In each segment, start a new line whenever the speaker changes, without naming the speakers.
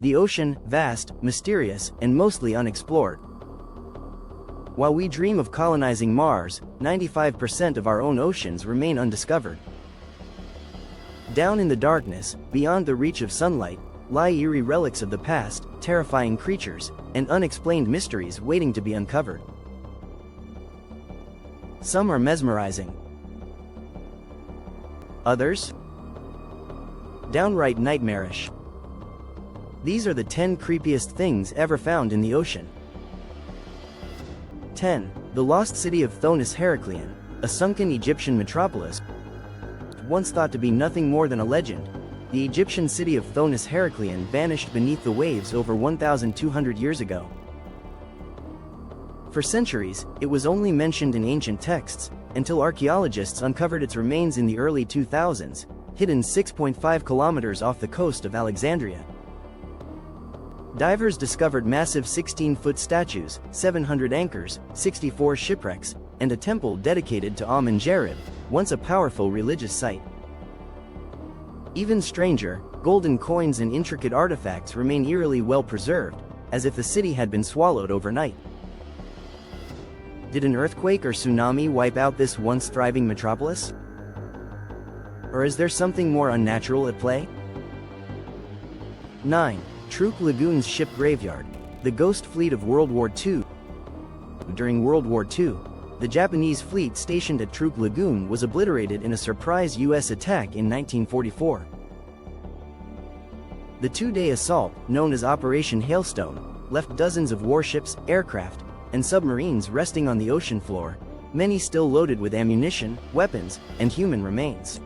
The ocean, vast, mysterious, and mostly unexplored. While we dream of colonizing Mars, 95% of our own oceans remain undiscovered. Down in the darkness, beyond the reach of sunlight, lie eerie relics of the past, terrifying creatures, and unexplained mysteries waiting to be uncovered. Some are mesmerizing. Others? Downright nightmarish. These are the 10 creepiest things ever found in the ocean. 10. The lost city of Thonis Heracleon, a sunken Egyptian metropolis. Once thought to be nothing more than a legend, the Egyptian city of Thonis Heracleon vanished beneath the waves over 1,200 years ago. For centuries, it was only mentioned in ancient texts, until archaeologists uncovered its remains in the early 2000s, hidden 6.5 kilometers off the coast of Alexandria. Divers discovered massive 16-foot statues, 700 anchors, 64 shipwrecks, and a temple dedicated to Amun-Jarib, once a powerful religious site. Even stranger, golden coins and intricate artifacts remain eerily well preserved, as if the city had been swallowed overnight. Did an earthquake or tsunami wipe out this once thriving metropolis? Or is there something more unnatural at play? 9. Truk Lagoon's ship graveyard, the ghost fleet of World War II. During World War II, the Japanese fleet stationed at Truk Lagoon was obliterated in a surprise U.S. attack in 1944. The two-day assault, known as Operation Hailstone, left dozens of warships, aircraft, and submarines resting on the ocean floor, many still loaded with ammunition, weapons, and human remains.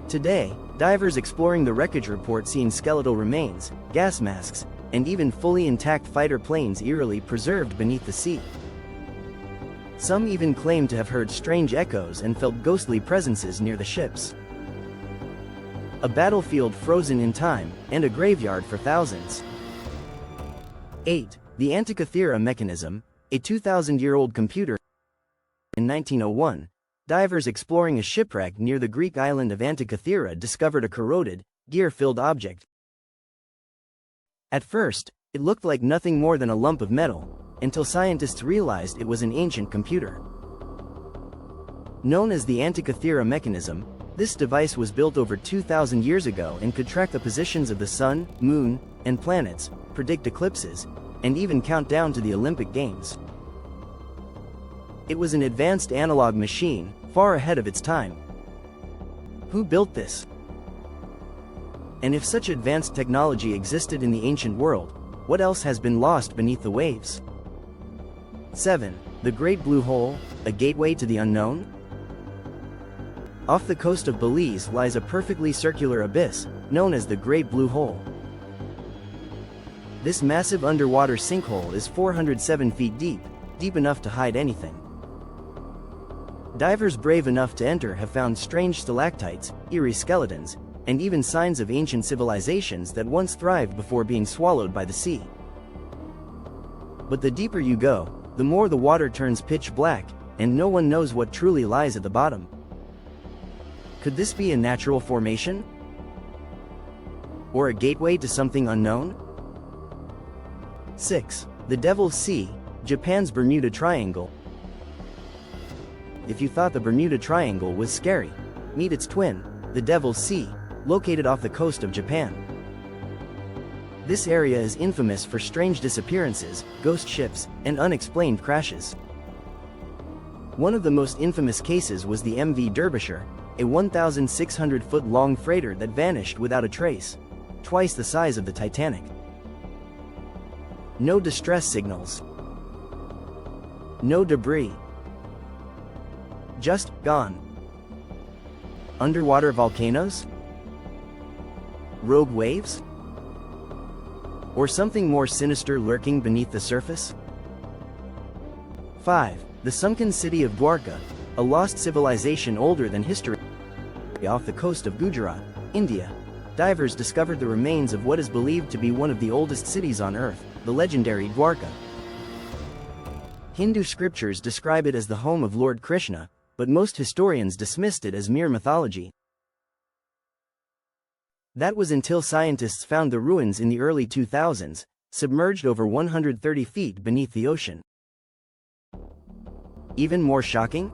Today, divers exploring the wreckage report seeing skeletal remains, gas masks, and even fully intact fighter planes eerily preserved beneath the sea. Some even claim to have heard strange echoes and felt ghostly presences near the ships. A battlefield frozen in time, and a graveyard for thousands. 8. The Antikythera mechanism, a 2,000-year-old computer. In 1901, divers exploring a shipwreck near the Greek island of Antikythera discovered a corroded, gear-filled object. At first, it looked like nothing more than a lump of metal, until scientists realized it was an ancient computer. Known as the Antikythera mechanism, this device was built over 2,000 years ago and could track the positions of the sun, moon, and planets, predict eclipses, and even count down to the Olympic Games. It was an advanced analog machine, far ahead of its time. Who built this? And if such advanced technology existed in the ancient world, what else has been lost beneath the waves? 7. The Great Blue Hole, a gateway to the unknown? Off the coast of Belize lies a perfectly circular abyss, known as the Great Blue Hole. This massive underwater sinkhole is 407 feet deep, deep enough to hide anything. Divers brave enough to enter have found strange stalactites, eerie skeletons, and even signs of ancient civilizations that once thrived before being swallowed by the sea. But the deeper you go, the more the water turns pitch black, and no one knows what truly lies at the bottom. Could this be a natural formation? Or a gateway to something unknown? 6. The Devil's Sea, Japan's Bermuda Triangle. If you thought the Bermuda Triangle was scary, meet its twin, the Devil's Sea, located off the coast of Japan. This area is infamous for strange disappearances, ghost ships, and unexplained crashes. One of the most infamous cases was the MV Derbyshire, a 1,600-foot-long freighter that vanished without a trace, twice the size of the Titanic. No distress signals. No debris. Just gone. Underwater volcanoes? Rogue waves? Or something more sinister lurking beneath the surface? 5. The sunken city of Dwarka, a lost civilization older than history. Off the coast of Gujarat, India, divers discovered the remains of what is believed to be one of the oldest cities on Earth, the legendary Dwarka. Hindu scriptures describe it as the home of Lord Krishna, but most historians dismissed it as mere mythology. That was until scientists found the ruins in the early 2000s, submerged over 130 feet beneath the ocean. Even more shocking?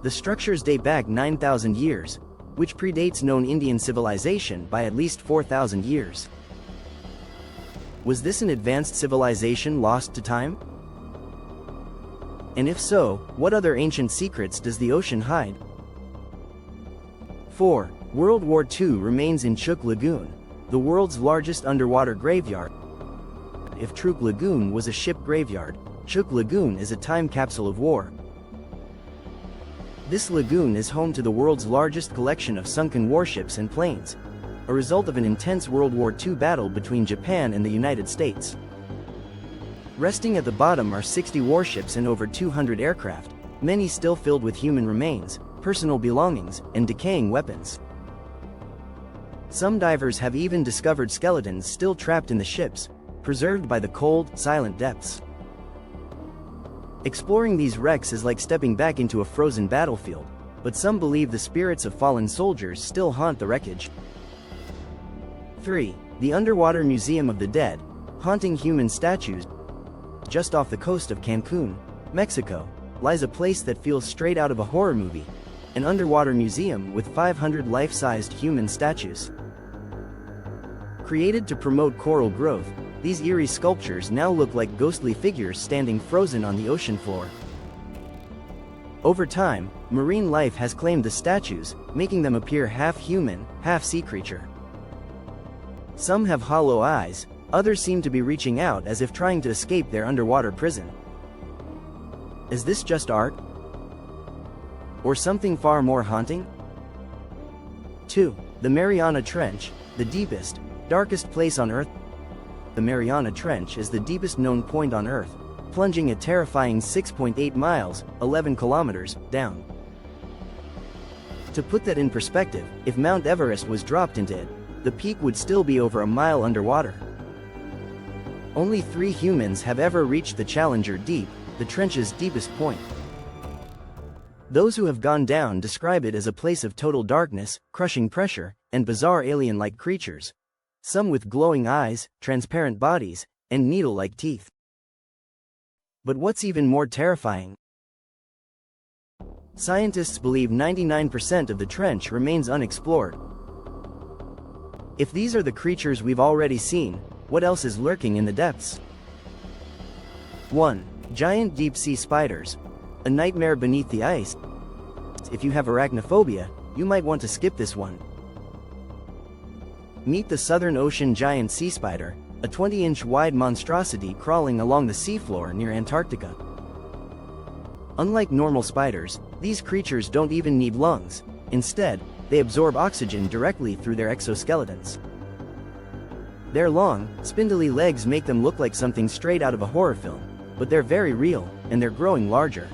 The structures date back 9,000 years, which predates known Indian civilization by at least 4,000 years. Was this an advanced civilization lost to time? And if so, what other ancient secrets does the ocean hide? 4. World War II remains in Chuk Lagoon, the world's largest underwater graveyard. If Truk Lagoon was a ship graveyard, Chuk Lagoon is a time capsule of war. This lagoon is home to the world's largest collection of sunken warships and planes, a result of an intense World War II battle between Japan and the United States. Resting at the bottom are 60 warships and over 200 aircraft, many still filled with human remains, personal belongings, and decaying weapons. Some divers have even discovered skeletons still trapped in the ships, preserved by the cold, silent depths. Exploring these wrecks is like stepping back into a frozen battlefield, but some believe the spirits of fallen soldiers still haunt the wreckage. 3. The Underwater Museum of the Dead, haunting human statues. Just off the coast of Cancun, Mexico, lies a place that feels straight out of a horror movie, an underwater museum with 500 life-sized human statues. Created to promote coral growth, these eerie sculptures now look like ghostly figures standing frozen on the ocean floor. Over time, marine life has claimed the statues, making them appear half human, half sea creature. Some have hollow eyes, others seem to be reaching out as if trying to escape their underwater prison. Is this just art? Or something far more haunting? 2. The Mariana Trench, the deepest, darkest place on Earth. The Mariana Trench is the deepest known point on Earth, plunging a terrifying 6.8 miles, 11 kilometers, down. To put that in perspective, if Mount Everest was dropped into it, the peak would still be over a mile underwater. Only 3 humans have ever reached the Challenger Deep, the trench's deepest point. Those who have gone down describe it as a place of total darkness, crushing pressure, and bizarre alien-like creatures, some with glowing eyes, transparent bodies, and needle-like teeth. But what's even more terrifying? Scientists believe 99% of the trench remains unexplored. If these are the creatures we've already seen, what else is lurking in the depths? 1. Giant deep-sea spiders. A nightmare beneath the ice. If you have arachnophobia, you might want to skip this one. Meet the Southern Ocean giant sea spider, a 20-inch wide monstrosity crawling along the seafloor near Antarctica. Unlike normal spiders, these creatures don't even need lungs. Instead, they absorb oxygen directly through their exoskeletons. Their long, spindly legs make them look like something straight out of a horror film, but they're very real, and they're growing larger.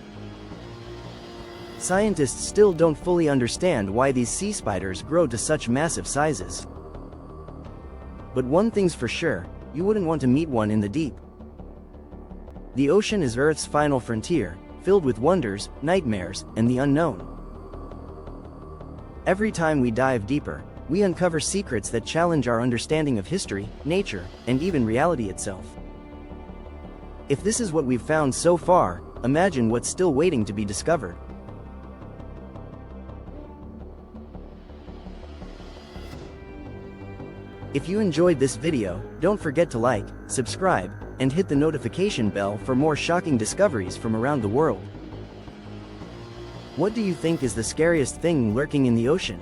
Scientists still don't fully understand why these sea spiders grow to such massive sizes. But one thing's for sure, you wouldn't want to meet one in the deep. The ocean is Earth's final frontier, filled with wonders, nightmares, and the unknown. Every time we dive deeper, we uncover secrets that challenge our understanding of history, nature, and even reality itself. If this is what we've found so far, imagine what's still waiting to be discovered. If you enjoyed this video, don't forget to like, subscribe, and hit the notification bell for more shocking discoveries from around the world. What do you think is the scariest thing lurking in the ocean?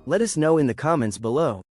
Let us know in the comments below.